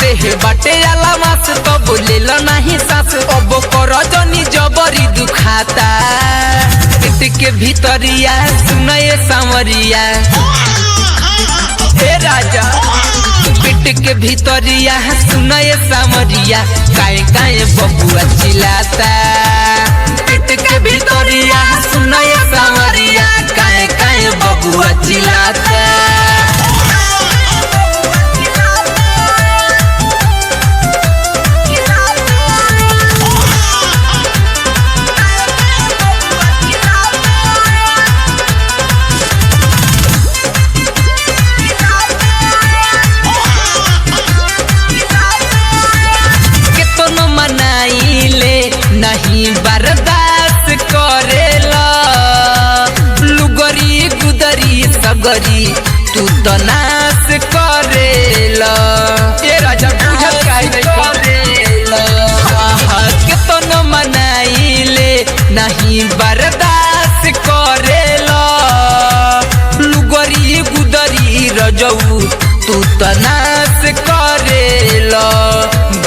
देह बाटे आला मास तो बोलेल नहीं सास अब कर जनी जबरी दुखाता पेट के भीतरिया सुनए सांवरिया हे राजा पेट के भीतरिया सुनए सांवरिया काए काए बबुआ चिल्लाता पेट के भीतरिया सुनए सांवरिया काए काए बबुआ चिल्लाता। नहीं बर्दाश्त करेला लुगरी गुदरी सगरी तू तो नाश करेला ये राजा बुझत काहे करेला केतनो मनाइले नहीं बर्दाश्त करेला लुगरी गुदरी रजऊ तू तो नाश करेला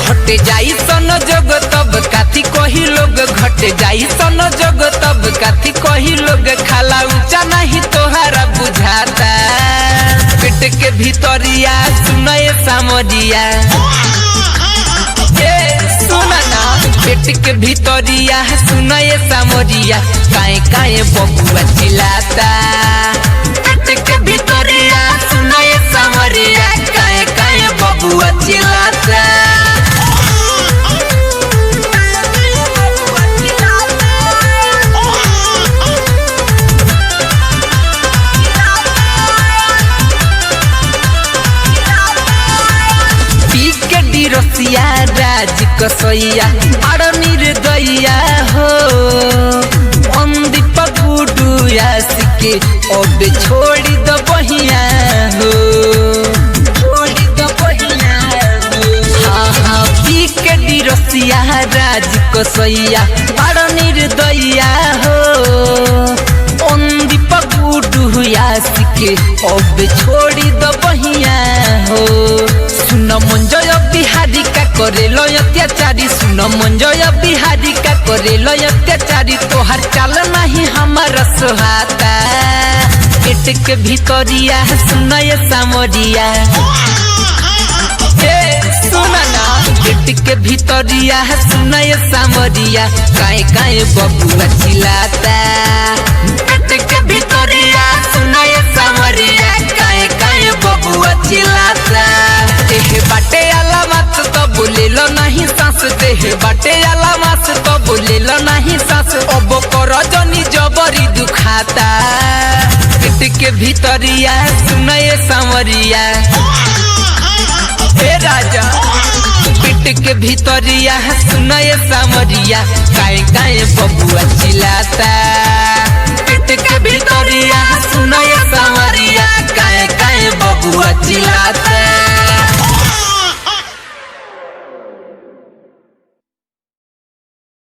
घट जाई सन जग तब काथी कही लोग घट जाई सन जग तब काथी कही लोग खाला ऊंचा नहीं तोहारा बुझाता पेट के भीतरिया सुनए सांवरिया सुना ना पेट के भीतरिया सुनए सांवरिया काए काए बबुआ चिल्लाता पेट के भीतरिया सुनए सांवरिया काए काए बबुआ चिल्लाता। रसिया राज कसैया आड़ निर्दया हो अंदीप गुडुयास के अब छोड़ी द बहिया हो छोड़ी द बहिया हो हाँ हाँ पी के डी रसिया राज कसैया आड़ निर्दया हो अंदीप गुडुयास के अब छोड़ी द बहिया हो सुन मंजय बिहारी का करे लो अत्याचारी सुन मंजय बिहारी का करे लो अत्याचारी तोहर चाल नहीं हमारा सोहाता पेट के भीतरिया सुनए सांवरिया सुना ना पेट के भीतरिया सुनए सांवरिया काए काए बबुआ चिल्लाता पेट के भीतरिया सुनए सांवरिया काए काए बबुआ चिल्लाता देह बाटे आला मास तो बोलेल नहीं सास देह बाटे आला मास तो बोलेल नहीं सास अब कर जनी जबरी दुखाता पेट के भीतरिया सुनए सांवरिया हे राजा पेट के भीतरिया सुनए सांवरिया काए काए बबुआ चिल्लाता पेट के भीतरिया सुनए सांवरिया काए काए बबुआ चिल्लाता।